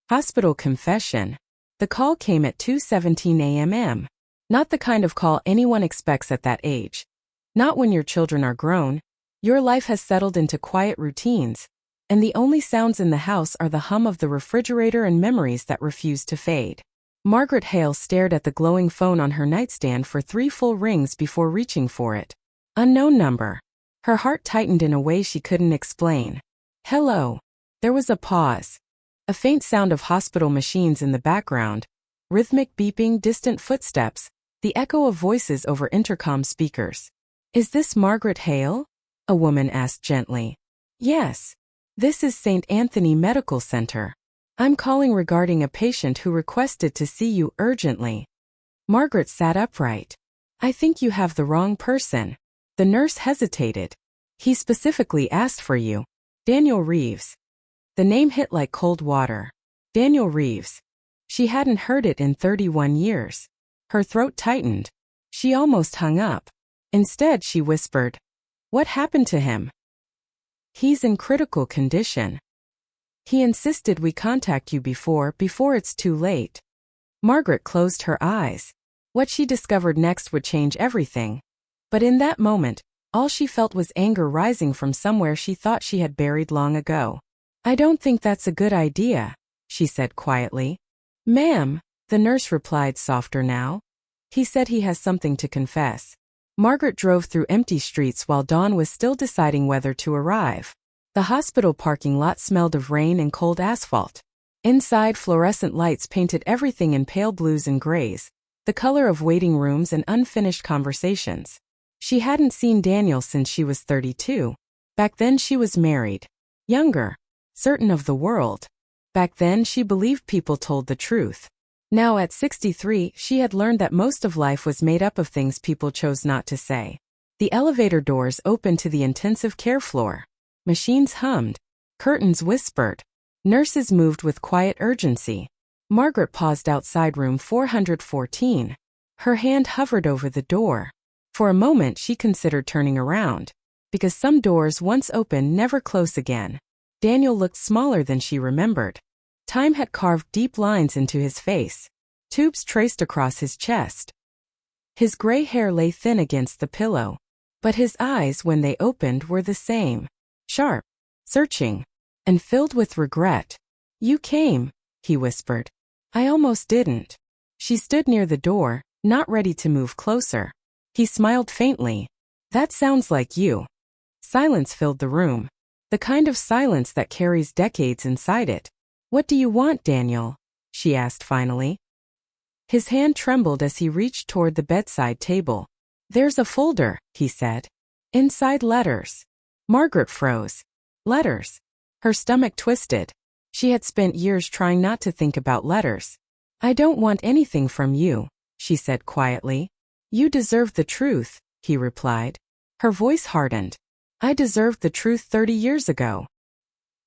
Hospital confession. The call came at 2:17 a.m. Not the kind of call anyone expects at that age. Not when your children are grown. Your life has settled into quiet routines, and the only sounds in the house are the hum of the refrigerator and memories that refuse to fade. Margaret Hale stared at the glowing phone on her nightstand for 3 full rings before reaching for it. Unknown number. Her heart tightened in a way she couldn't explain. Hello. There was a pause. A faint sound of hospital machines in the background. Rhythmic beeping, distant footsteps. The echo of voices over intercom speakers. Is this Margaret Hale? A woman asked gently. Yes. This is St. Anthony Medical Center. I'm calling regarding a patient who requested to see you urgently. Margaret sat upright. I think you have the wrong person. The nurse hesitated. He specifically asked for you. Daniel Reeves. The name hit like cold water. Daniel Reeves. She hadn't heard it in 31 years. Her throat tightened. She almost hung up. Instead, she whispered, "What happened to him?" "He's in critical condition. He insisted we contact you before it's too late." Margaret closed her eyes. What she discovered next would change everything. But in that moment, all she felt was anger rising from somewhere she thought she had buried long ago. "I don't think that's a good idea," she said quietly. "Ma'am," the nurse replied, softer now. "He said he has something to confess." Margaret drove through empty streets while Dawn was still deciding whether to arrive. The hospital parking lot smelled of rain and cold asphalt. Inside, fluorescent lights painted everything in pale blues and grays, the color of waiting rooms and unfinished conversations. She hadn't seen Daniel since she was 32. Back then she was married. Younger. Certain of the world. Back then she believed people told the truth. Now at 63, she had learned that most of life was made up of things people chose not to say. The elevator doors opened to the intensive care floor. Machines hummed. Curtains whispered. Nurses moved with quiet urgency. Margaret paused outside room 414. Her hand hovered over the door. For a moment she considered turning around. Because some doors once open never close again. Daniel looked smaller than she remembered. Time had carved deep lines into his face. Tubes traced across his chest. His gray hair lay thin against the pillow. But his eyes, when they opened, were the same. Sharp. Searching. And filled with regret. "You came," he whispered. "I almost didn't." She stood near the door, not ready to move closer. He smiled faintly. "That sounds like you." Silence filled the room. The kind of silence that carries decades inside it. "What do you want, Daniel?" she asked finally. His hand trembled as he reached toward the bedside table. "There's a folder," he said. "Inside letters." Margaret froze. Letters. Her stomach twisted. She had spent years trying not to think about letters. "I don't want anything from you," she said quietly. "You deserve the truth," he replied. Her voice hardened. "I deserved the truth 30 years ago."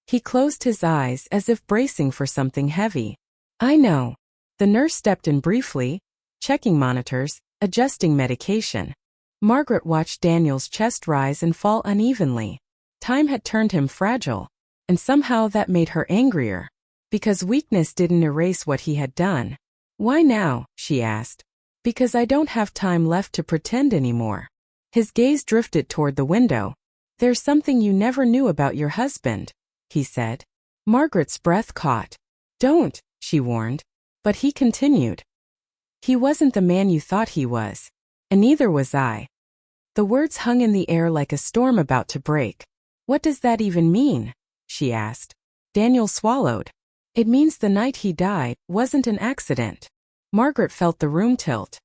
He closed his eyes as if bracing for something heavy. "I know." The nurse stepped in briefly, checking monitors, adjusting medication. Margaret watched Daniel's chest rise and fall unevenly. Time had turned him fragile, and somehow that made her angrier. Because weakness didn't erase what he had done. "Why now?" she asked. "Because I don't have time left to pretend anymore." His gaze drifted toward the window. "There's something you never knew about your husband," he said. Margaret's breath caught. "Don't," she warned. But he continued. "He wasn't the man you thought he was. And neither was I." The words hung in the air like a storm about to break. "What does that even mean?" she asked. Daniel swallowed. "It means the night he died wasn't an accident." Margaret felt the room tilt.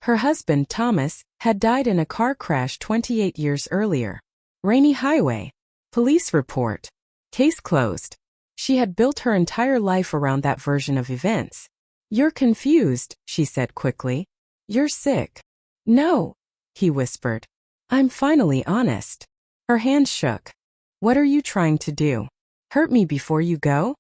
Her husband, Thomas, had died in a car crash 28 years earlier. Rainy highway. Police report. Case closed. She had built her entire life around that version of events. "You're confused," she said quickly. "You're sick." "No," he whispered. "I'm finally honest." Her hands shook. "What are you trying to do? Hurt me before you go?"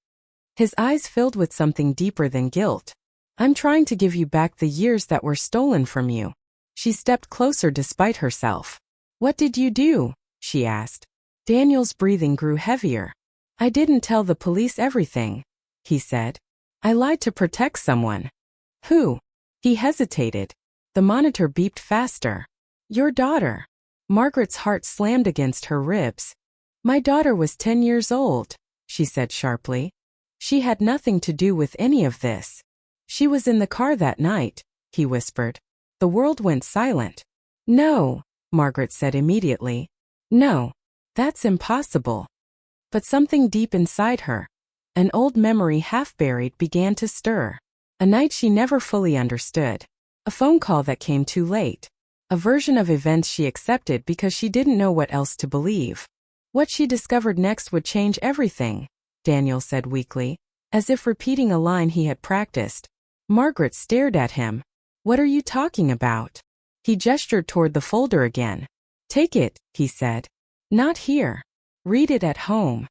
His eyes filled with something deeper than guilt. "I'm trying to give you back the years that were stolen from you." She stepped closer despite herself. "What did you do?" she asked. Daniel's breathing grew heavier. "I didn't tell the police everything," he said. I lied to protect someone. Who? He hesitated. The monitor beeped faster. Your daughter. Margaret's heart slammed against her ribs. My daughter was 10 years old, she said sharply. She had nothing to do with any of this. She was in the car that night, he whispered. The world went silent. No, Margaret said immediately. No, that's impossible. But something deep inside her, an old memory half buried, began to stir. A night she never fully understood. A phone call that came too late. A version of events she accepted because she didn't know what else to believe. What she discovered next would change everything, Daniel said weakly, as if repeating a line he had practiced. Margaret stared at him. What are you talking about? He gestured toward the folder again. Take it, he said. Not here. Read it at home.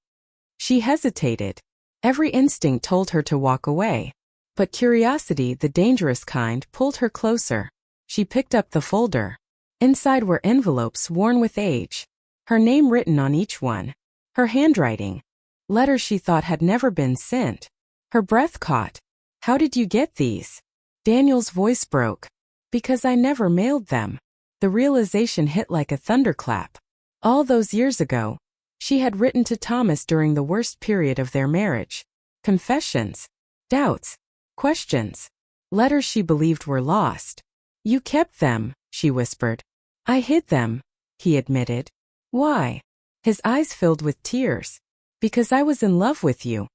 She hesitated. Every instinct told her to walk away. But curiosity, the dangerous kind, pulled her closer. She picked up the folder. Inside were envelopes worn with age. Her name written on each one. Her handwriting. Letters she thought had never been sent. Her breath caught. How did you get these? Daniel's voice broke. Because I never mailed them. The realization hit like a thunderclap. All those years ago, she had written to Thomas during the worst period of their marriage. Confessions. Doubts. Questions. Letters she believed were lost. You kept them, she whispered. I hid them, he admitted. Why? His eyes filled with tears. Because I was in love with you.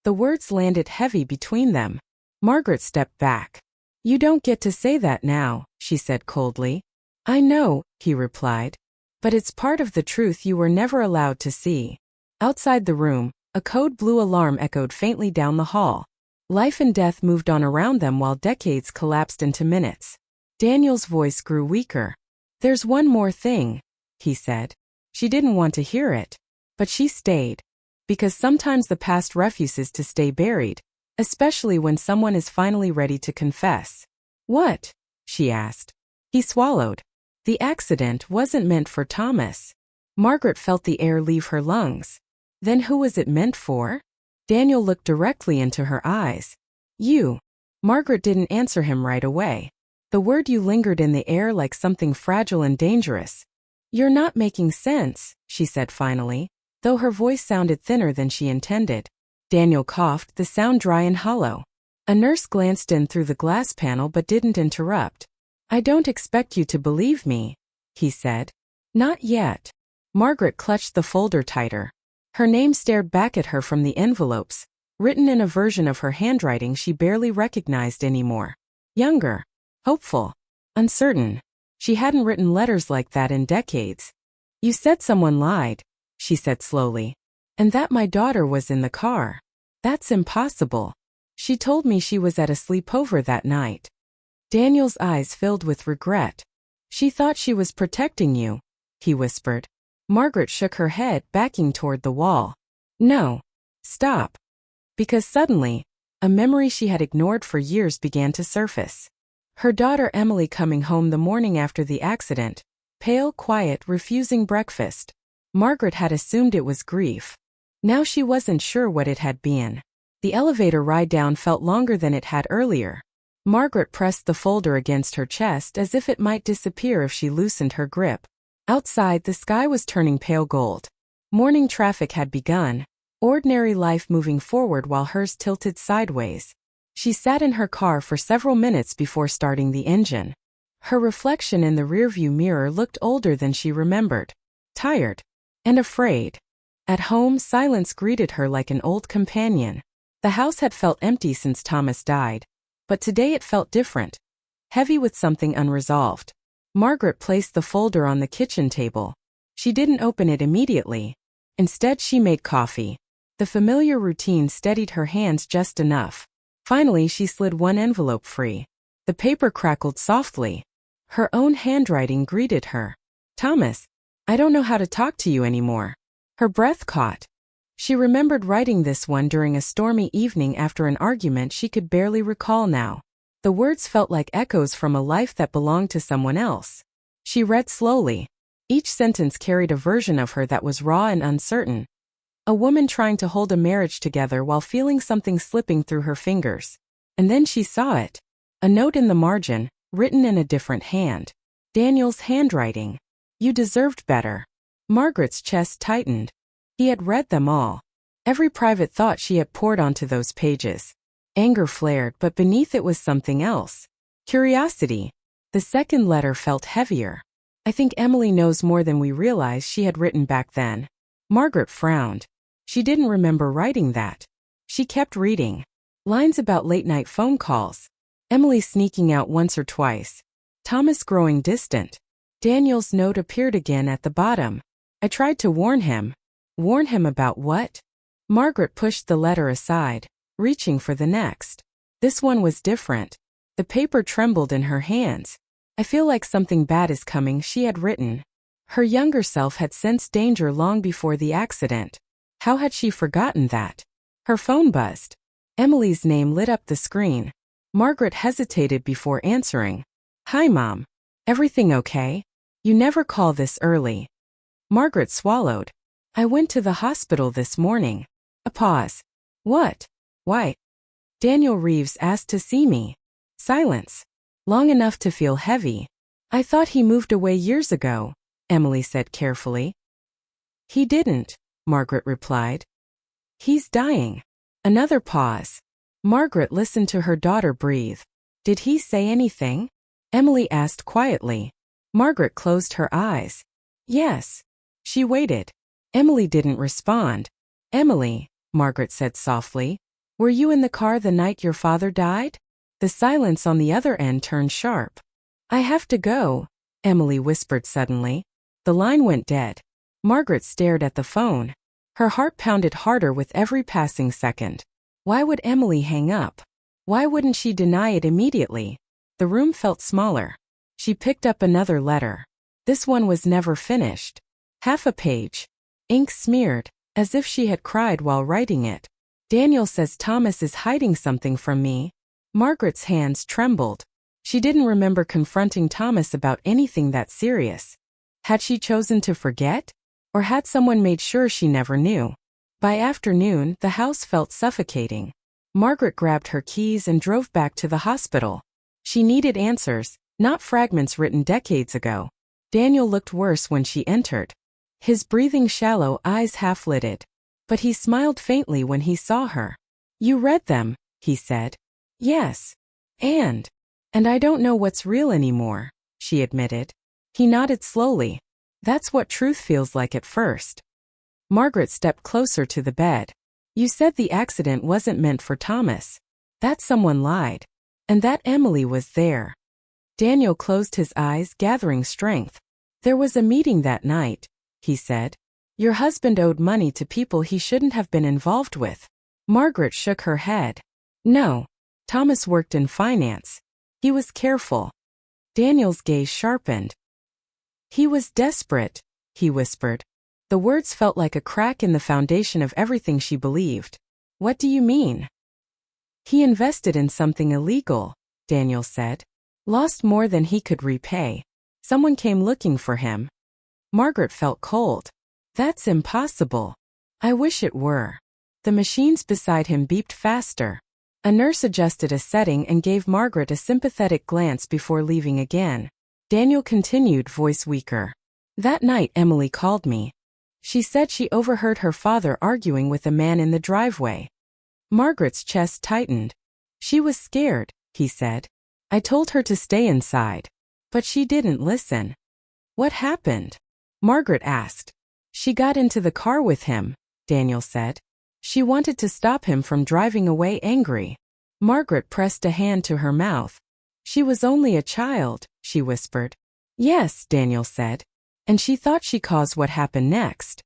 The words landed heavy between them. Margaret stepped back. You don't get to say that now, she said coldly. I know, he replied. But it's part of the truth you were never allowed to see. Outside the room, a code blue alarm echoed faintly down the hall. Life and death moved on around them while decades collapsed into minutes. Daniel's voice grew weaker. There's one more thing, he said. She didn't want to hear it. But she stayed. Because sometimes the past refuses to stay buried, especially when someone is finally ready to confess. What? She asked. He swallowed. The accident wasn't meant for Thomas. Margaret felt the air leave her lungs. Then who was it meant for? Daniel looked directly into her eyes. You. Margaret didn't answer him right away. The word you lingered in the air like something fragile and dangerous. You're not making sense, she said finally, though her voice sounded thinner than she intended. Daniel coughed, the sound dry and hollow. A nurse glanced in through the glass panel but didn't interrupt. I don't expect you to believe me, he said. Not yet. Margaret clutched the folder tighter. Her name stared back at her from the envelopes, written in a version of her handwriting she barely recognized anymore. Younger. Hopeful. Uncertain. She hadn't written letters like that in decades. You said someone lied, she said slowly. And that my daughter was in the car. That's impossible. She told me she was at a sleepover that night. Daniel's eyes filled with regret. She thought she was protecting you, he whispered. Margaret shook her head, backing toward the wall. No. Stop. Because suddenly, a memory she had ignored for years began to surface. Her daughter Emily coming home the morning after the accident, pale, quiet, refusing breakfast. Margaret had assumed it was grief. Now she wasn't sure what it had been. The elevator ride down felt longer than it had earlier. Margaret pressed the folder against her chest as if it might disappear if she loosened her grip. Outside, the sky was turning pale gold. Morning traffic had begun, ordinary life moving forward while hers tilted sideways. She sat in her car for several minutes before starting the engine. Her reflection in the rearview mirror looked older than she remembered. Tired. And afraid. At home, silence greeted her like an old companion. The house had felt empty since Thomas died. But today it felt different. Heavy with something unresolved. Margaret placed the folder on the kitchen table. She didn't open it immediately. Instead, she made coffee. The familiar routine steadied her hands just enough. Finally, she slid one envelope free. The paper crackled softly. Her own handwriting greeted her. Thomas, I don't know how to talk to you anymore. Her breath caught. She remembered writing this one during a stormy evening after an argument she could barely recall now. The words felt like echoes from a life that belonged to someone else. She read slowly. Each sentence carried a version of her that was raw and uncertain. A woman trying to hold a marriage together while feeling something slipping through her fingers. And then she saw it. A note in the margin, written in a different hand. Daniel's handwriting. You deserved better. Margaret's chest tightened. He had read them all. Every private thought she had poured onto those pages. Anger flared, but beneath it was something else. Curiosity. The second letter felt heavier. I think Emily knows more than we realize, she had written back then. Margaret frowned. She didn't remember writing that. She kept reading. Lines about late-night phone calls. Emily sneaking out once or twice. Thomas growing distant. Daniel's note appeared again at the bottom. I tried to warn him. Warn him about what? Margaret pushed the letter aside, reaching for the next. This one was different. The paper trembled in her hands. I feel like something bad is coming, she had written. Her younger self had sensed danger long before the accident. How had she forgotten that? Her phone buzzed. Emily's name lit up the screen. Margaret hesitated before answering. Hi, Mom. Everything okay? You never call this early. Margaret swallowed. I went to the hospital this morning. A pause. What? Why? Daniel Reeves asked to see me. Silence. Long enough to feel heavy. I thought he moved away years ago, Emily said carefully. He didn't, Margaret replied. He's dying. Another pause. Margaret listened to her daughter breathe. Did he say anything? Emily asked quietly. Margaret closed her eyes. Yes. She waited. Emily didn't respond. Emily, Margaret said softly, were you in the car the night your father died? The silence on the other end turned sharp. I have to go, Emily whispered suddenly. The line went dead. Margaret stared at the phone. Her heart pounded harder with every passing second. Why would Emily hang up? Why wouldn't she deny it immediately? The room felt smaller. She picked up another letter. This one was never finished. Half a page. Ink smeared, as if she had cried while writing it. Daniel says Thomas is hiding something from me. Margaret's hands trembled. She didn't remember confronting Thomas about anything that serious. Had she chosen to forget? Or had someone made sure she never knew? By afternoon, the house felt suffocating. Margaret grabbed her keys and drove back to the hospital. She needed answers, not fragments written decades ago. Daniel looked worse when she entered. His breathing shallow, eyes half-lidded. But he smiled faintly when he saw her. You read them, he said. Yes. And I don't know what's real anymore, she admitted. He nodded slowly. That's what truth feels like at first. Margaret stepped closer to the bed. You said the accident wasn't meant for Thomas. That someone lied. And that Emily was there. Daniel closed his eyes, gathering strength. There was a meeting that night, he said. Your husband owed money to people he shouldn't have been involved with. Margaret shook her head. No. Thomas worked in finance. He was careful. Daniel's gaze sharpened. He was desperate, he whispered. The words felt like a crack in the foundation of everything she believed. What do you mean? He invested in something illegal, Daniel said. Lost more than he could repay. Someone came looking for him. Margaret felt cold. That's impossible. I wish it were. The machines beside him beeped faster. A nurse adjusted a setting and gave Margaret a sympathetic glance before leaving again. Daniel continued, voice weaker. That night Emily called me. She said she overheard her father arguing with a man in the driveway. Margaret's chest tightened. She was scared, he said. I told her to stay inside. But she didn't listen. What happened? Margaret asked. She got into the car with him, Daniel said. She wanted to stop him from driving away angry. Margaret pressed a hand to her mouth. She was only a child, she whispered. Yes, Daniel said. And she thought she caused what happened next.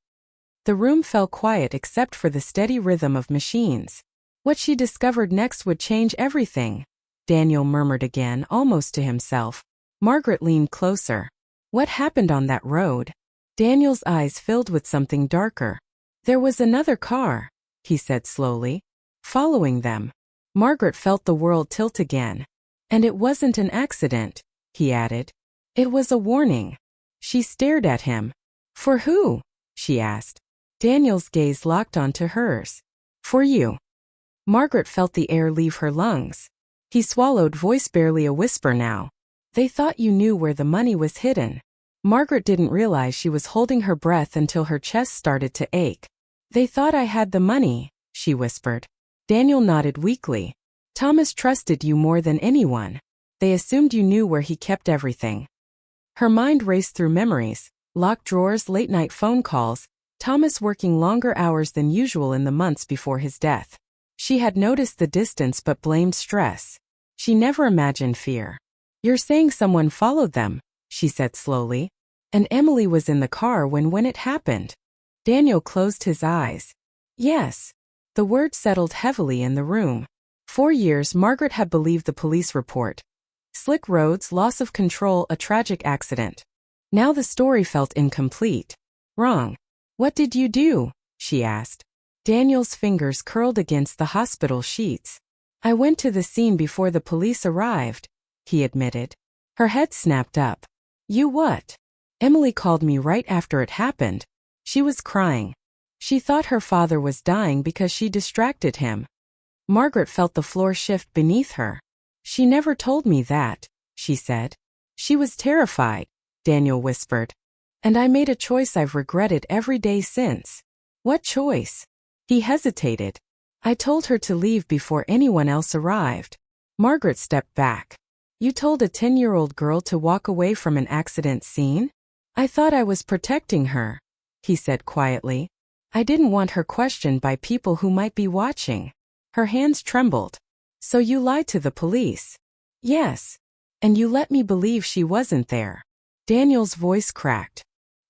The room fell quiet except for the steady rhythm of machines. What she discovered next would change everything, Daniel murmured again, almost to himself. Margaret leaned closer. What happened on that road? Daniel's eyes filled with something darker. There was another car, he said slowly. Following them. Margaret felt the world tilt again. And it wasn't an accident, he added. It was a warning. She stared at him. For who? She asked. Daniel's gaze locked onto hers. For you. Margaret felt the air leave her lungs. He swallowed, voice barely a whisper now. They thought you knew where the money was hidden. Margaret didn't realize she was holding her breath until her chest started to ache. They thought I had the money, she whispered. Daniel nodded weakly. Thomas trusted you more than anyone. They assumed you knew where he kept everything. Her mind raced through memories, locked drawers, late-night phone calls, Thomas working longer hours than usual in the months before his death. She had noticed the distance but blamed stress. She never imagined fear. You're saying someone followed them, she said slowly. And Emily was in the car when it happened. Daniel closed his eyes. Yes. The word settled heavily in the room. 4 years Margaret had believed the police report. Slick roads, loss of control, a tragic accident. Now the story felt incomplete. Wrong. What did you do? She asked. Daniel's fingers curled against the hospital sheets. I went to the scene before the police arrived, he admitted. Her head snapped up. You what? Emily called me right after it happened. She was crying. She thought her father was dying because she distracted him. Margaret felt the floor shift beneath her. She never told me that, she said. She was terrified, Daniel whispered. And I made a choice I've regretted every day since. What choice? He hesitated. I told her to leave before anyone else arrived. Margaret stepped back. You told a 10-year-old girl to walk away from an accident scene? I thought I was protecting her, he said quietly. I didn't want her questioned by people who might be watching. Her hands trembled. So you lied to the police? Yes. And you let me believe she wasn't there. Daniel's voice cracked.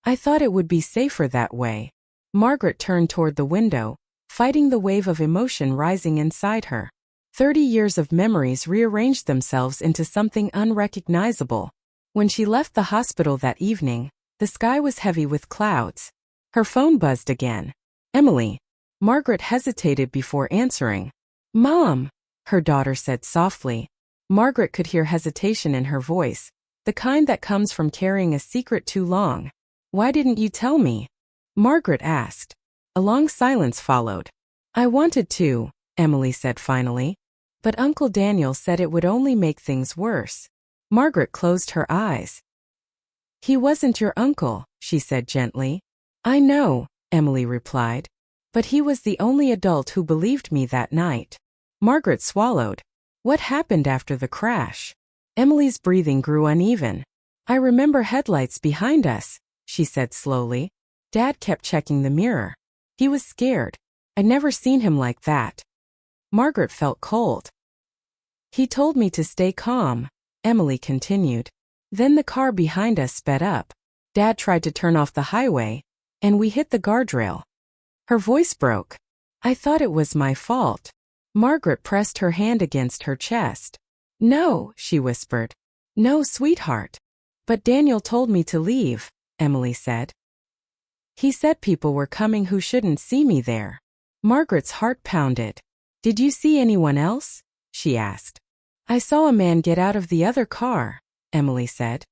I thought it would be safer that way. Margaret turned toward the window, fighting the wave of emotion rising inside her. 30 years of memories rearranged themselves into something unrecognizable. When she left the hospital that evening, the sky was heavy with clouds. Her phone buzzed again. Emily. Margaret hesitated before answering. Mom, her daughter said softly. Margaret could hear hesitation in her voice, the kind that comes from carrying a secret too long. Why didn't you tell me? Margaret asked. A long silence followed. I wanted to, Emily said finally. But Uncle Daniel said it would only make things worse. Margaret closed her eyes. He wasn't your uncle, she said gently. I know, Emily replied. But he was the only adult who believed me that night. Margaret swallowed. What happened after the crash? Emily's breathing grew uneven. I remember headlights behind us, she said slowly. Dad kept checking the mirror. He was scared. I'd never seen him like that. Margaret felt cold. He told me to stay calm, Emily continued. Then the car behind us sped up. Dad tried to turn off the highway, and we hit the guardrail. Her voice broke. I thought it was my fault. Margaret pressed her hand against her chest. No, she whispered. No, sweetheart. But Daniel told me to leave, Emily said. He said people were coming who shouldn't see me there. Margaret's heart pounded. Did you see anyone else? She asked. I saw a man get out of the other car, Emily said.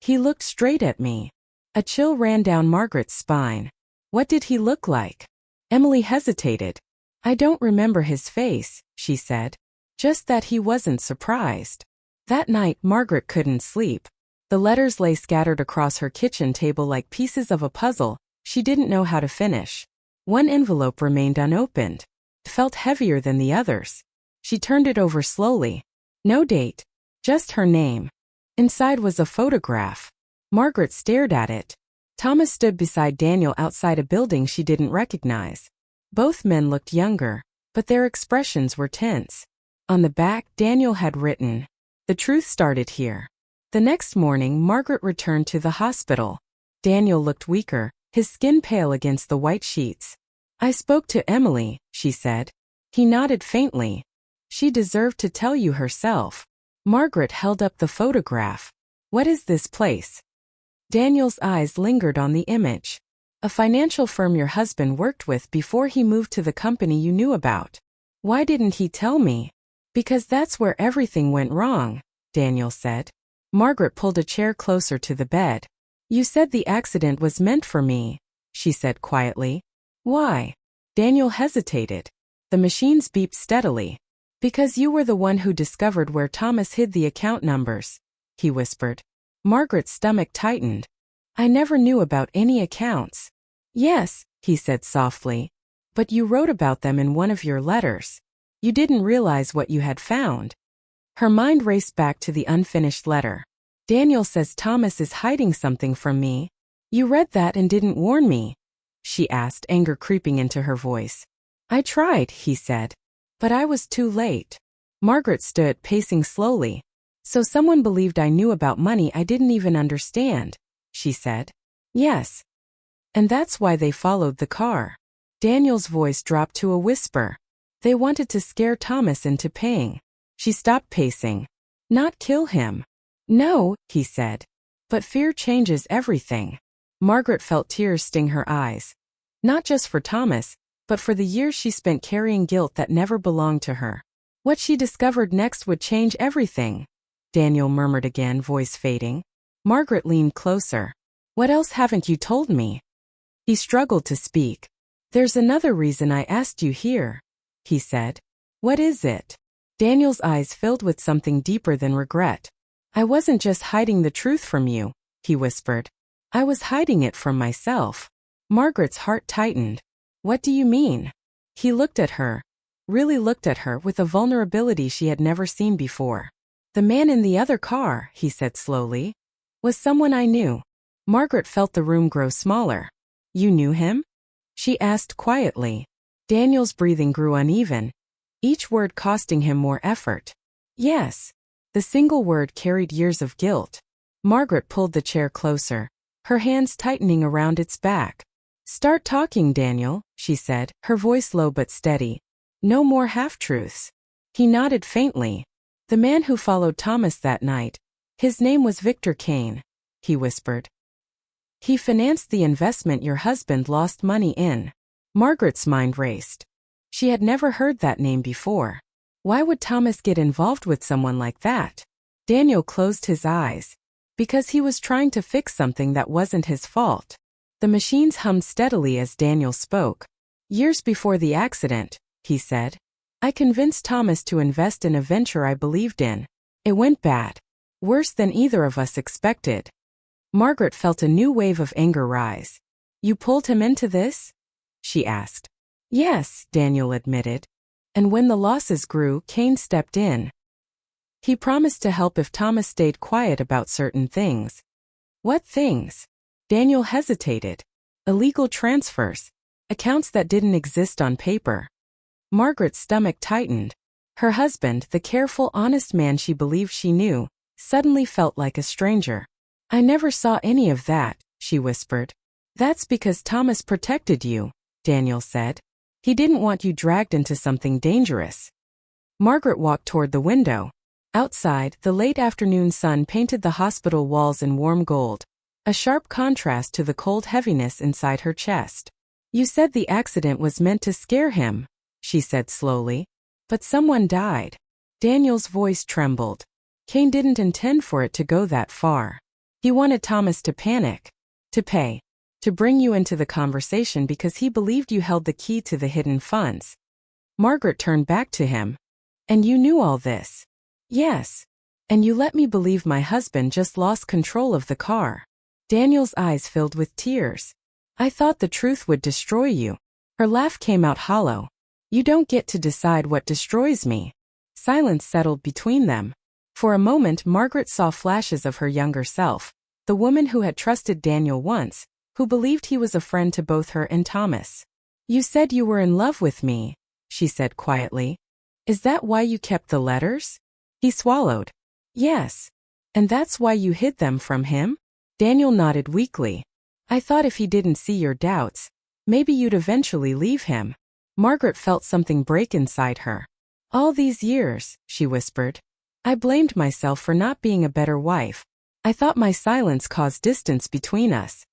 He looked straight at me. A chill ran down Margaret's spine. What did he look like? Emily hesitated. I don't remember his face, she said. Just that he wasn't surprised. That night, Margaret couldn't sleep. The letters lay scattered across her kitchen table like pieces of a puzzle she didn't know how to finish. One envelope remained unopened. It felt heavier than the others. She turned it over slowly. No date. Just her name. Inside was a photograph. Margaret stared at it. Thomas stood beside Daniel outside a building she didn't recognize. Both men looked younger, but their expressions were tense. On the back, Daniel had written, "The truth started here." The next morning, Margaret returned to the hospital. Daniel looked weaker, his skin pale against the white sheets. I spoke to Emily, she said. He nodded faintly. She deserved to tell you herself. Margaret held up the photograph. What is this place? Daniel's eyes lingered on the image. A financial firm your husband worked with before he moved to the company you knew about. Why didn't he tell me? Because that's where everything went wrong, Daniel said. Margaret pulled a chair closer to the bed. You said the accident was meant for me, she said quietly. Why? Daniel hesitated. The machines beeped steadily. Because you were the one who discovered where Thomas hid the account numbers, he whispered. Margaret's stomach tightened. I never knew about any accounts. Yes, he said softly. But you wrote about them in one of your letters. You didn't realize what you had found. Her mind raced back to the unfinished letter. Daniel says Thomas is hiding something from me. You read that and didn't warn me, she asked, anger creeping into her voice. I tried, he said. But I was too late. Margaret stood, pacing slowly. So someone believed I knew about money I didn't even understand, she said. Yes. And that's why they followed the car. Daniel's voice dropped to a whisper. They wanted to scare Thomas into paying. She stopped pacing. Not kill him. No, he said. But fear changes everything. Margaret felt tears sting her eyes. Not just for Thomas, but for the years she spent carrying guilt that never belonged to her. What she discovered next would change everything. Daniel murmured again, voice fading. Margaret leaned closer. What else haven't you told me? He struggled to speak. There's another reason I asked you here, he said. What is it? Daniel's eyes filled with something deeper than regret. I wasn't just hiding the truth from you, he whispered. I was hiding it from myself. Margaret's heart tightened. What do you mean? He looked at her, really looked at her with a vulnerability she had never seen before. The man in the other car, he said slowly, was someone I knew. Margaret felt the room grow smaller. You knew him? She asked quietly. Daniel's breathing grew uneven, each word costing him more effort. Yes. The single word carried years of guilt. Margaret pulled the chair closer, her hands tightening around its back. Start talking, Daniel, she said, her voice low but steady. No more half-truths. He nodded faintly. The man who followed Thomas that night. His name was Victor Kane, he whispered. He financed the investment your husband lost money in. Margaret's mind raced. She had never heard that name before. Why would Thomas get involved with someone like that? Daniel closed his eyes. Because he was trying to fix something that wasn't his fault. The machines hummed steadily as Daniel spoke. Years before the accident, he said, I convinced Thomas to invest in a venture I believed in. It went bad. Worse than either of us expected. Margaret felt a new wave of anger rise. You pulled him into this? She asked. Yes, Daniel admitted. And when the losses grew, Kane stepped in. He promised to help if Thomas stayed quiet about certain things. What things? Daniel hesitated. Illegal transfers. Accounts that didn't exist on paper. Margaret's stomach tightened. Her husband, the careful, honest man she believed she knew, suddenly felt like a stranger. I never saw any of that, she whispered. That's because Thomas protected you, Daniel said. He didn't want you dragged into something dangerous. Margaret walked toward the window. Outside, the late afternoon sun painted the hospital walls in warm gold, a sharp contrast to the cold heaviness inside her chest. You said the accident was meant to scare him, she said slowly. But someone died. Daniel's voice trembled. Kane didn't intend for it to go that far. He wanted Thomas to panic, to pay, to bring you into the conversation because he believed you held the key to the hidden funds. Margaret turned back to him. And you knew all this? Yes. And you let me believe my husband just lost control of the car. Daniel's eyes filled with tears. I thought the truth would destroy you. Her laugh came out hollow. You don't get to decide what destroys me. Silence settled between them. For a moment, Margaret saw flashes of her younger self, the woman who had trusted Daniel once, who believed he was a friend to both her and Thomas. You said you were in love with me, she said quietly. Is that why you kept the letters? He swallowed. Yes. And that's why you hid them from him? Daniel nodded weakly. I thought if he didn't see your doubts, maybe you'd eventually leave him. Margaret felt something break inside her. All these years, she whispered. I blamed myself for not being a better wife. I thought my silence caused distance between us.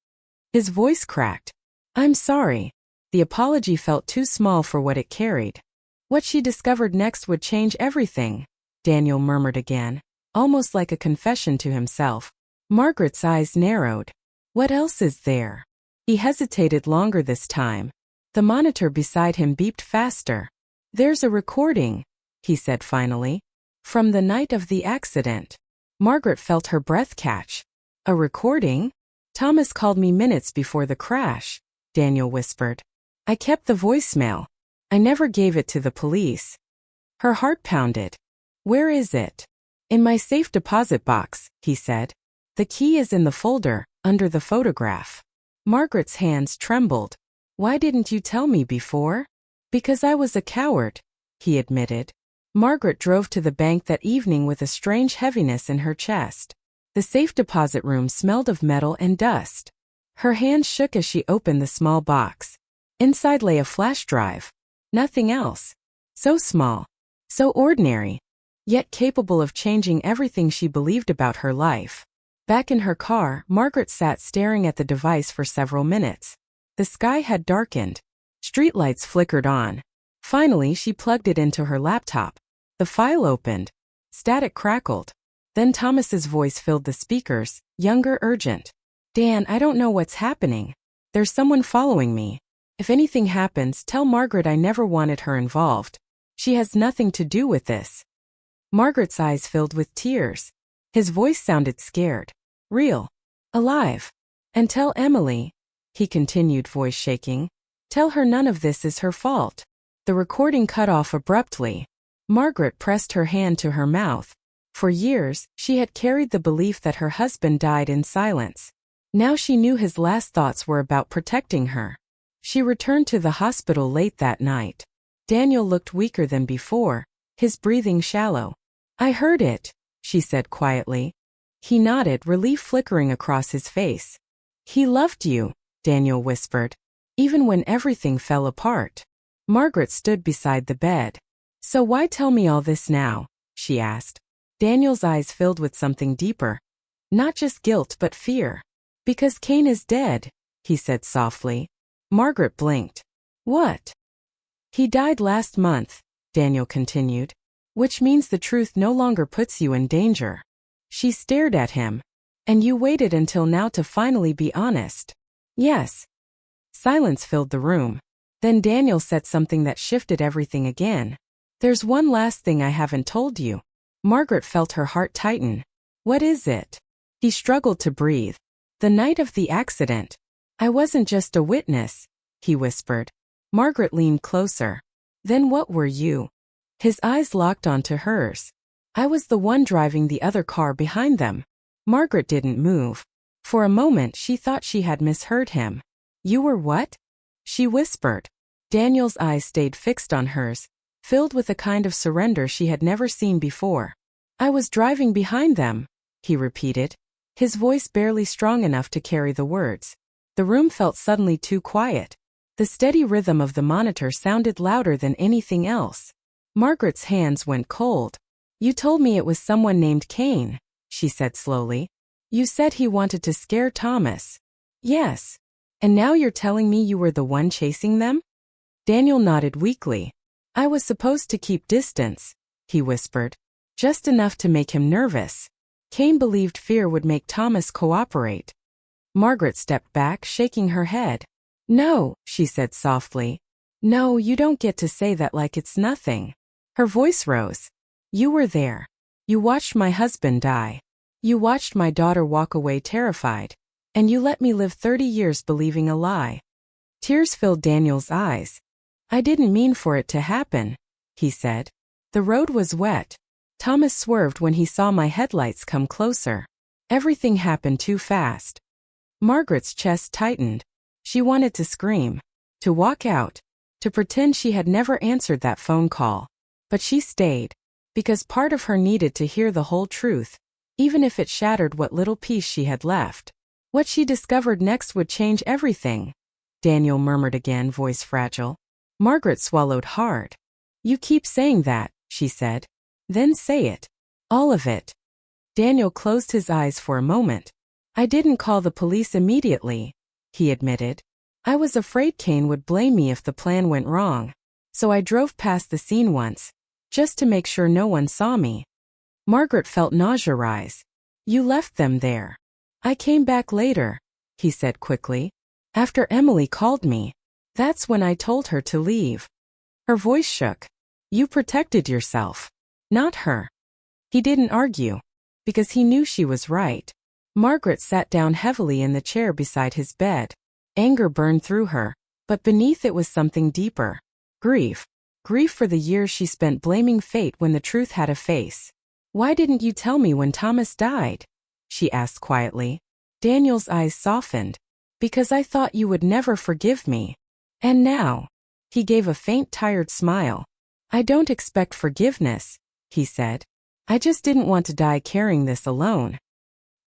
His voice cracked. I'm sorry. The apology felt too small for what it carried. What she discovered next would change everything, Daniel murmured again, almost like a confession to himself. Margaret's eyes narrowed. What else is there? He hesitated longer this time. The monitor beside him beeped faster. "There's a recording," he said finally. "From the night of the accident." Margaret felt her breath catch. "A recording? Thomas called me minutes before the crash," Daniel whispered. "I kept the voicemail. I never gave it to the police." Her heart pounded. "Where is it?" "In my safe deposit box," he said. "The key is in the folder, under the photograph." Margaret's hands trembled. "Why didn't you tell me before?" "Because I was a coward," he admitted. Margaret drove to the bank that evening with a strange heaviness in her chest. The safe deposit room smelled of metal and dust. Her hands shook as she opened the small box. Inside lay a flash drive. Nothing else. So small. So ordinary. Yet capable of changing everything she believed about her life. Back in her car, Margaret sat staring at the device for several minutes. The sky had darkened. Streetlights flickered on. Finally, she plugged it into her laptop. The file opened. Static crackled. Then Thomas's voice filled the speakers, younger, urgent. "Dan, I don't know what's happening. There's someone following me. If anything happens, tell Margaret I never wanted her involved. She has nothing to do with this." Margaret's eyes filled with tears. His voice sounded scared. Real. Alive. "And tell Emily," he continued, voice shaking. "Tell her none of this is her fault." The recording cut off abruptly. Margaret pressed her hand to her mouth. For years, she had carried the belief that her husband died in silence. Now she knew his last thoughts were about protecting her. She returned to the hospital late that night. Daniel looked weaker than before, his breathing shallow. "I heard it," she said quietly. He nodded, relief flickering across his face. "He loved you," Daniel whispered, "even when everything fell apart." Margaret stood beside the bed. "So why tell me all this now?" she asked. Daniel's eyes filled with something deeper. "Not just guilt but fear." "Because Kane is dead," he said softly. Margaret blinked. "What?" "He died last month," Daniel continued. "Which means the truth no longer puts you in danger." She stared at him. "And you waited until now to finally be honest." "Yes." Silence filled the room. Then Daniel said something that shifted everything again. "There's one last thing I haven't told you." Margaret felt her heart tighten. "What is it?" He struggled to breathe. "The night of the accident. I wasn't just a witness," he whispered. Margaret leaned closer. "Then what were you?" His eyes locked onto hers. "I was the one driving the other car behind them." Margaret didn't move. For a moment she thought she had misheard him. "You were what?" she whispered. Daniel's eyes stayed fixed on hers, filled with a kind of surrender she had never seen before. "I was driving behind them," he repeated, his voice barely strong enough to carry the words. The room felt suddenly too quiet. The steady rhythm of the monitor sounded louder than anything else. Margaret's hands went cold. "You told me it was someone named Kane," she said slowly. "You said he wanted to scare Thomas." "Yes. And now you're telling me you were the one chasing them?" Daniel nodded weakly. "I was supposed to keep distance," he whispered. "Just enough to make him nervous. Kane believed fear would make Thomas cooperate." Margaret stepped back, shaking her head. "No," she said softly. "No, you don't get to say that like it's nothing." Her voice rose. "You were there. You watched my husband die. You watched my daughter walk away terrified. And you let me live 30 years believing a lie." Tears filled Daniel's eyes. "I didn't mean for it to happen," he said. "The road was wet. Thomas swerved when he saw my headlights come closer. Everything happened too fast." Margaret's chest tightened. She wanted to scream, to walk out, to pretend she had never answered that phone call. But she stayed, because part of her needed to hear the whole truth, even if it shattered what little piece she had left. What she discovered next would change everything. Daniel murmured again, voice fragile. Margaret swallowed hard. "You keep saying that," she said. "Then say it. All of it." Daniel closed his eyes for a moment. "I didn't call the police immediately," he admitted. "I was afraid Kane would blame me if the plan went wrong. So I drove past the scene once, just to make sure no one saw me." Margaret felt nausea rise. "You left them there." "I came back later," he said quickly. After Emily called me. That's when I told her to leave. Her voice shook. You protected yourself. Not her. He didn't argue. Because he knew she was right. Margaret sat down heavily in the chair beside his bed. Anger burned through her, but beneath it was something deeper. Grief. Grief for the years she spent blaming fate when the truth had a face. Why didn't you tell me when Thomas died? She asked quietly. Daniel's eyes softened. Because I thought you would never forgive me. And now? He gave a faint, tired smile. I don't expect forgiveness, he said. I just didn't want to die carrying this alone.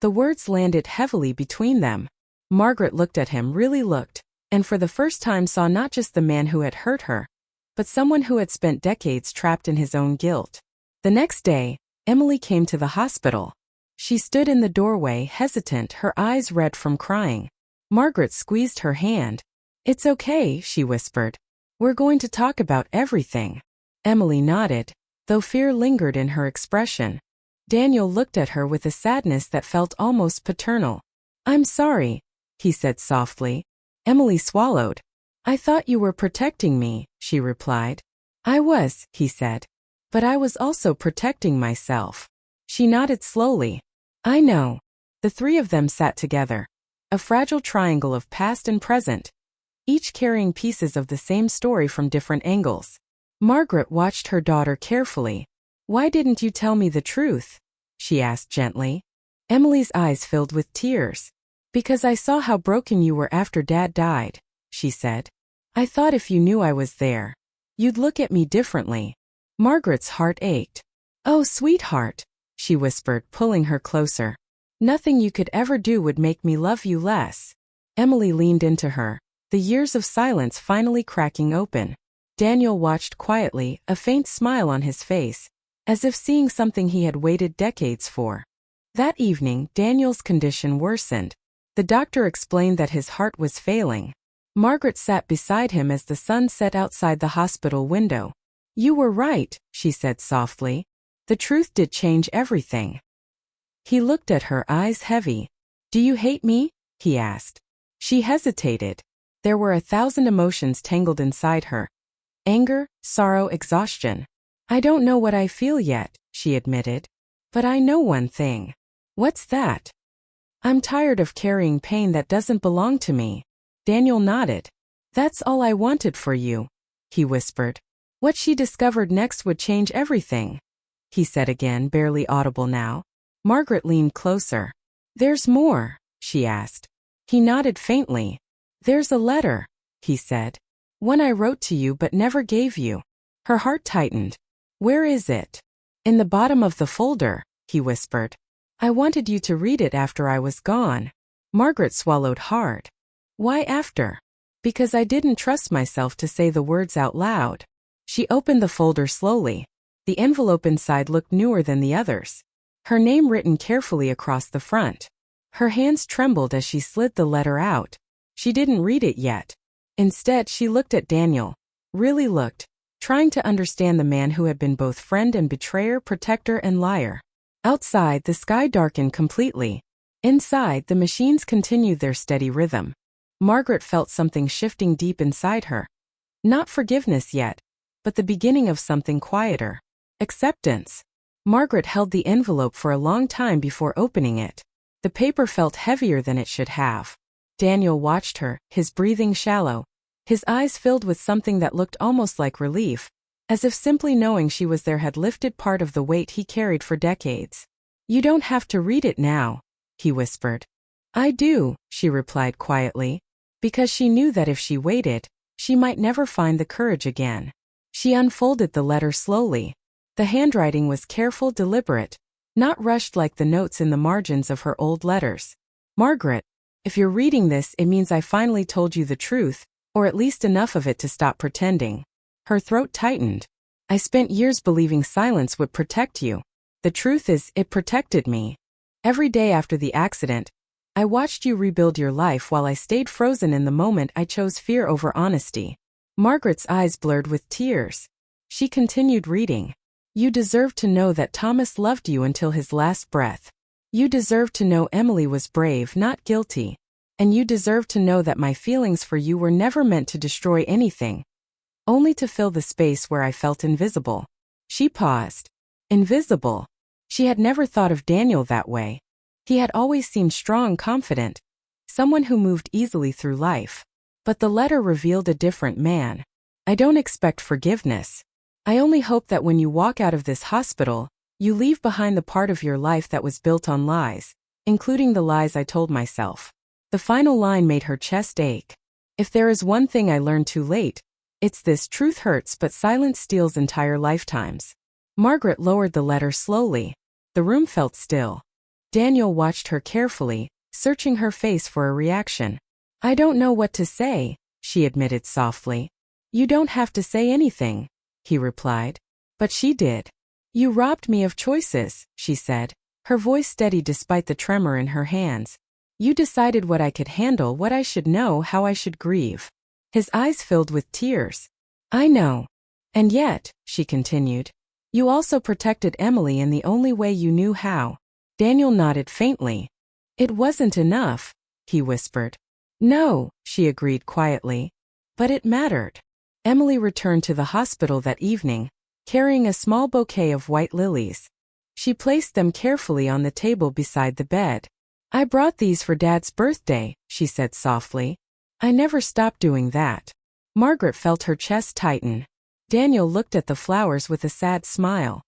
The words landed heavily between them. Margaret looked at him, really looked, and for the first time saw not just the man who had hurt her, but someone who had spent decades trapped in his own guilt. The next day, Emily came to the hospital. She stood in the doorway, hesitant, her eyes red from crying. Margaret squeezed her hand. It's okay, she whispered. We're going to talk about everything. Emily nodded, though fear lingered in her expression. Daniel looked at her with a sadness that felt almost paternal. I'm sorry, he said softly. Emily swallowed. I thought you were protecting me, she replied. I was, he said. But I was also protecting myself. She nodded slowly. I know. The three of them sat together. A fragile triangle of past and present, each carrying pieces of the same story from different angles. Margaret watched her daughter carefully. Why didn't you tell me the truth? She asked gently. Emily's eyes filled with tears. Because I saw how broken you were after Dad died, she said. I thought if you knew I was there, you'd look at me differently. Margaret's heart ached. Oh, sweetheart, she whispered, pulling her closer. Nothing you could ever do would make me love you less. Emily leaned into her, the years of silence finally cracking open. Daniel watched quietly, a faint smile on his face, as if seeing something he had waited decades for. That evening, Daniel's condition worsened. The doctor explained that his heart was failing. Margaret sat beside him as the sun set outside the hospital window. You were right, she said softly. The truth did change everything. He looked at her, eyes heavy. Do you hate me? He asked. She hesitated. There were 1,000 emotions tangled inside her. Anger, sorrow, exhaustion. I don't know what I feel yet, she admitted. But I know one thing. What's that? I'm tired of carrying pain that doesn't belong to me. Daniel nodded. That's all I wanted for you, he whispered. What she discovered next would change everything, he said again, barely audible now. Margaret leaned closer. There's more, she asked. He nodded faintly. There's a letter, he said. One I wrote to you but never gave you. Her heart tightened. Where is it? In the bottom of the folder, he whispered. I wanted you to read it after I was gone. Margaret swallowed hard. Why after? Because I didn't trust myself to say the words out loud. She opened the folder slowly. The envelope inside looked newer than the others. Her name written carefully across the front. Her hands trembled as she slid the letter out. She didn't read it yet. Instead, she looked at Daniel. Really looked, trying to understand the man who had been both friend and betrayer, protector and liar. Outside, the sky darkened completely. Inside, the machines continued their steady rhythm. Margaret felt something shifting deep inside her. Not forgiveness yet, but the beginning of something quieter. Acceptance. Margaret held the envelope for a long time before opening it. The paper felt heavier than it should have. Daniel watched her, his breathing shallow, his eyes filled with something that looked almost like relief, as if simply knowing she was there had lifted part of the weight he carried for decades. You don't have to read it now, he whispered. I do, she replied quietly, because she knew that if she waited, she might never find the courage again. She unfolded the letter slowly. The handwriting was careful, deliberate, not rushed like the notes in the margins of her old letters. Margaret, if you're reading this, it means I finally told you the truth, or at least enough of it to stop pretending. Her throat tightened. I spent years believing silence would protect you. The truth is, it protected me. Every day after the accident, I watched you rebuild your life while I stayed frozen in the moment. I chose fear over honesty. Margaret's eyes blurred with tears. She continued reading. You deserve to know that Thomas loved you until his last breath. You deserve to know Emily was brave, not guilty. And you deserve to know that my feelings for you were never meant to destroy anything, only to fill the space where I felt invisible. She paused. Invisible. She had never thought of Daniel that way. He had always seemed strong, confident, someone who moved easily through life. But the letter revealed a different man. I don't expect forgiveness. I only hope that when you walk out of this hospital, you leave behind the part of your life that was built on lies, including the lies I told myself. The final line made her chest ache. If there is one thing I learned too late, it's this: truth hurts, but silence steals entire lifetimes. Margaret lowered the letter slowly. The room felt still. Daniel watched her carefully, searching her face for a reaction. I don't know what to say, she admitted softly. You don't have to say anything, he replied. But she did. You robbed me of choices, she said, her voice steady despite the tremor in her hands. You decided what I could handle, what I should know, how I should grieve. His eyes filled with tears. I know. And yet, she continued, you also protected Emily in the only way you knew how. Daniel nodded faintly. It wasn't enough, he whispered. No, she agreed quietly. But it mattered. Emily returned to the hospital that evening, carrying a small bouquet of white lilies. She placed them carefully on the table beside the bed. I brought these for Dad's birthday, she said softly. I never stopped doing that. Margaret felt her chest tighten. Daniel looked at the flowers with a sad smile.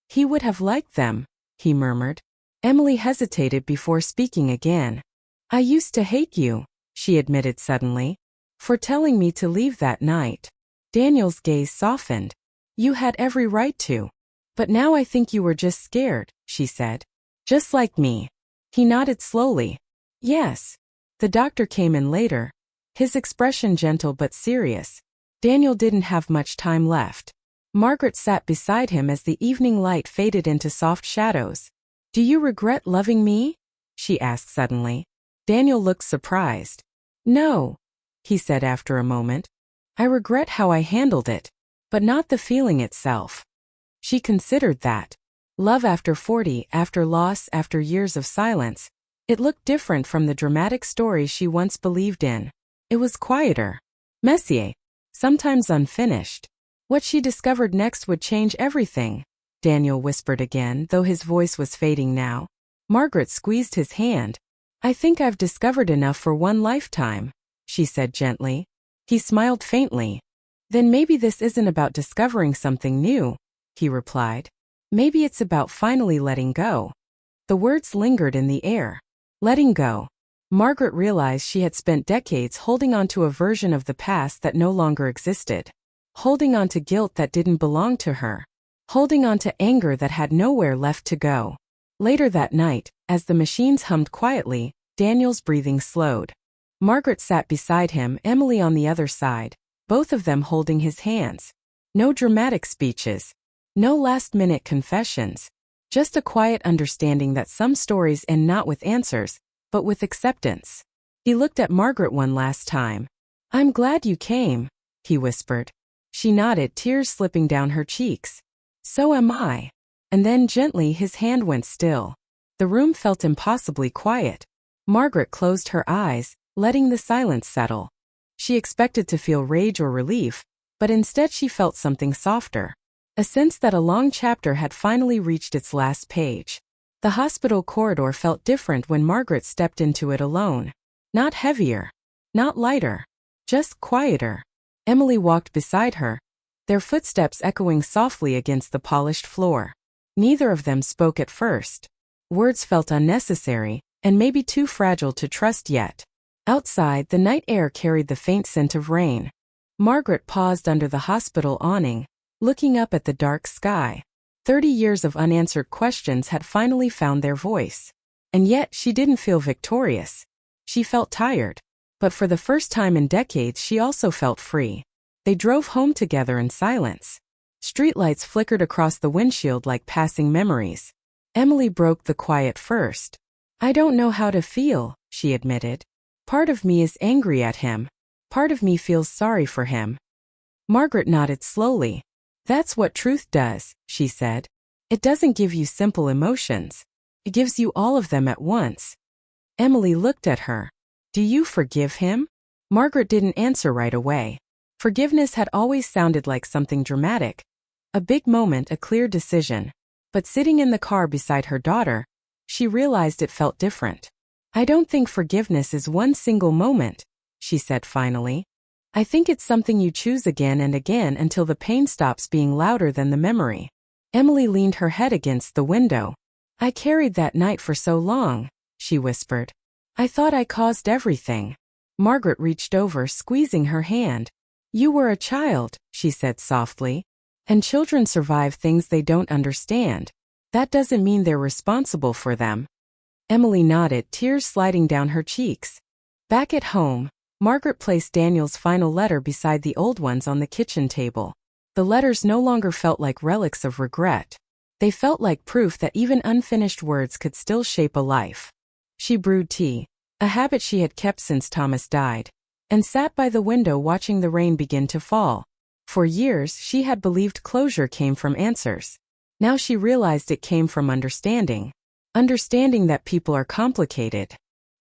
He would have liked them, he murmured. Emily hesitated before speaking again. I used to hate you, she admitted suddenly, for telling me to leave that night. Daniel's gaze softened. You had every right to. But now I think you were just scared, she said. Just like me. He nodded slowly. Yes. The doctor came in later, his expression gentle but serious. Daniel didn't have much time left. Margaret sat beside him as the evening light faded into soft shadows. Do you regret loving me? She asked suddenly. Daniel looked surprised. No, he said after a moment. I regret how I handled it, but not the feeling itself. She considered that. Love after 40, after loss, after years of silence. It looked different from the dramatic story she once believed in. It was quieter. Messier. Sometimes unfinished. What she discovered next would change everything. Daniel whispered again, though his voice was fading now. Margaret squeezed his hand. I think I've discovered enough for one lifetime, she said gently. He smiled faintly. Then maybe this isn't about discovering something new, he replied. Maybe it's about finally letting go. The words lingered in the air. Letting go. Margaret realized she had spent decades holding on to a version of the past that no longer existed. Holding on to guilt that didn't belong to her. Holding on to anger that had nowhere left to go. Later that night, as the machines hummed quietly, Daniel's breathing slowed. Margaret sat beside him, Emily on the other side, both of them holding his hands. No dramatic speeches. No last-minute confessions. Just a quiet understanding that some stories end not with answers, but with acceptance. He looked at Margaret one last time. I'm glad you came, he whispered. She nodded, tears slipping down her cheeks. So am I. And then gently his hand went still. The room felt impossibly quiet. Margaret closed her eyes, letting the silence settle. She expected to feel rage or relief, but instead she felt something softer. A sense that a long chapter had finally reached its last page. The hospital corridor felt different when Margaret stepped into it alone. Not heavier. Not lighter. Just quieter. Emily walked beside her, their footsteps echoing softly against the polished floor. Neither of them spoke at first. Words felt unnecessary, and maybe too fragile to trust yet. Outside, the night air carried the faint scent of rain. Margaret paused under the hospital awning, looking up at the dark sky. 30 years of unanswered questions had finally found their voice. And yet she didn't feel victorious. She felt tired. But for the first time in decades she also felt free. They drove home together in silence. Streetlights flickered across the windshield like passing memories. Emily broke the quiet first. I don't know how to feel, she admitted. Part of me is angry at him. Part of me feels sorry for him. Margaret nodded slowly. That's what truth does, she said. It doesn't give you simple emotions. It gives you all of them at once. Emily looked at her. Do you forgive him? Margaret didn't answer right away. Forgiveness had always sounded like something dramatic. A big moment, a clear decision. But sitting in the car beside her daughter, she realized it felt different. I don't think forgiveness is one single moment, she said finally. I think it's something you choose again and again until the pain stops being louder than the memory. Emily leaned her head against the window. I carried that night for so long, she whispered. I thought I caused everything. Margaret reached over, squeezing her hand. You were a child, she said softly. And children survive things they don't understand. That doesn't mean they're responsible for them. Emily nodded, tears sliding down her cheeks. Back at home, Margaret placed Daniel's final letter beside the old ones on the kitchen table. The letters no longer felt like relics of regret. They felt like proof that even unfinished words could still shape a life. She brewed tea, a habit she had kept since Thomas died, and sat by the window watching the rain begin to fall. For years, she had believed closure came from answers. Now she realized it came from understanding. Understanding that people are complicated.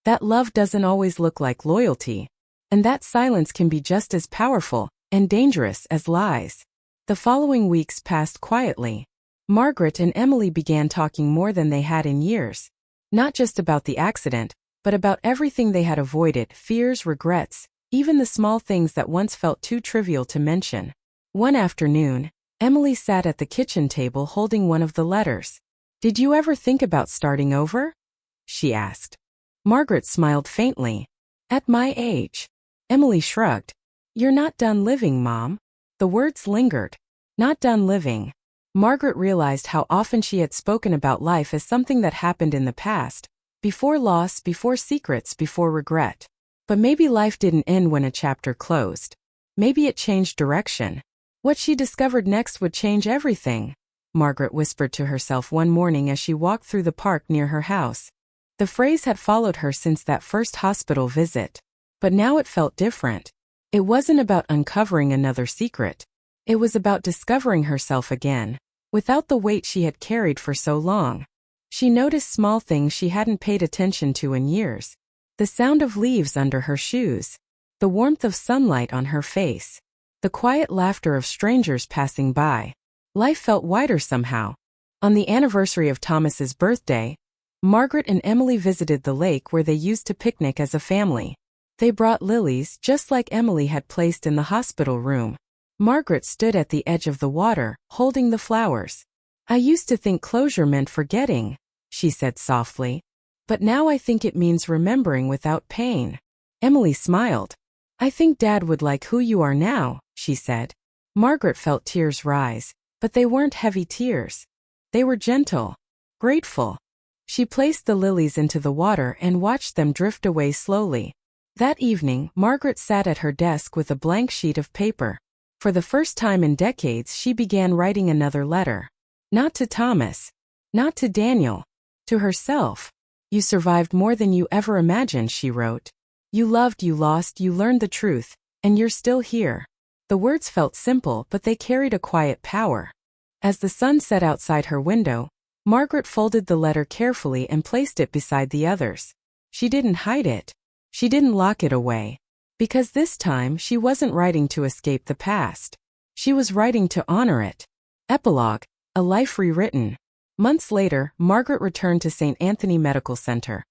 That love doesn't always look like loyalty. And that silence can be just as powerful and dangerous as lies. The following weeks passed quietly. Margaret and Emily began talking more than they had in years. Not just about the accident, but about everything they had avoided, fears, regrets, even the small things that once felt too trivial to mention. One afternoon, Emily sat at the kitchen table holding one of the letters. Did you ever think about starting over? She asked. Margaret smiled faintly. At my age. Emily shrugged. You're not done living, Mom. The words lingered. Not done living. Margaret realized how often she had spoken about life as something that happened in the past, before loss, before secrets, before regret. But maybe life didn't end when a chapter closed. Maybe it changed direction. What she discovered next would change everything, Margaret whispered to herself one morning as she walked through the park near her house. The phrase had followed her since that first hospital visit. But now it felt different. It wasn't about uncovering another secret. It was about discovering herself again, without the weight she had carried for so long. She noticed small things she hadn't paid attention to in years. The sound of leaves under her shoes. The warmth of sunlight on her face. The quiet laughter of strangers passing by. Life felt wider somehow. On the anniversary of Thomas's birthday, Margaret and Emily visited the lake where they used to picnic as a family. They brought lilies just like Emily had placed in the hospital room. Margaret stood at the edge of the water, holding the flowers. I used to think closure meant forgetting, she said softly. But now I think it means remembering without pain. Emily smiled. I think Dad would like who you are now, she said. Margaret felt tears rise, but they weren't heavy tears. They were gentle, grateful. She placed the lilies into the water and watched them drift away slowly. That evening, Margaret sat at her desk with a blank sheet of paper. For the first time in decades, she began writing another letter. Not to Thomas. Not to Daniel. To herself. You survived more than you ever imagined, she wrote. You loved, you lost, you learned the truth, and you're still here. The words felt simple, but they carried a quiet power. As the sun set outside her window, Margaret folded the letter carefully and placed it beside the others. She didn't hide it. She didn't lock it away. Because this time she wasn't writing to escape the past. She was writing to honor it. Epilogue, a life rewritten. Months later, Margaret returned to St. Anthony Medical Center.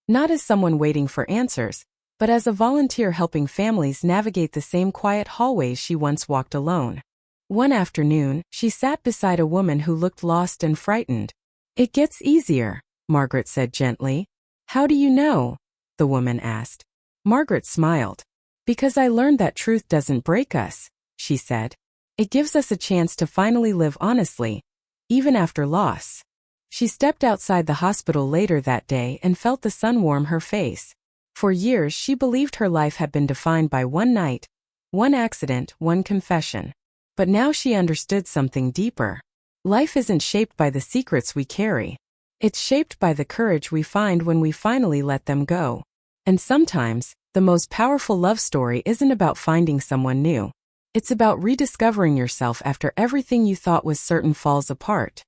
Not as someone waiting for answers, but as a volunteer helping families navigate the same quiet hallways she once walked alone. One afternoon, she sat beside a woman who looked lost and frightened. It gets easier, Margaret said gently. How do you know? The woman asked. Margaret smiled. Because I learned that truth doesn't break us, she said. It gives us a chance to finally live honestly, even after loss. She stepped outside the hospital later that day and felt the sun warm her face. For years she believed her life had been defined by one night, one accident, one confession. But now she understood something deeper. Life isn't shaped by the secrets we carry. It's shaped by the courage we find when we finally let them go. And sometimes, the most powerful love story isn't about finding someone new. It's about rediscovering yourself after everything you thought was certain falls apart.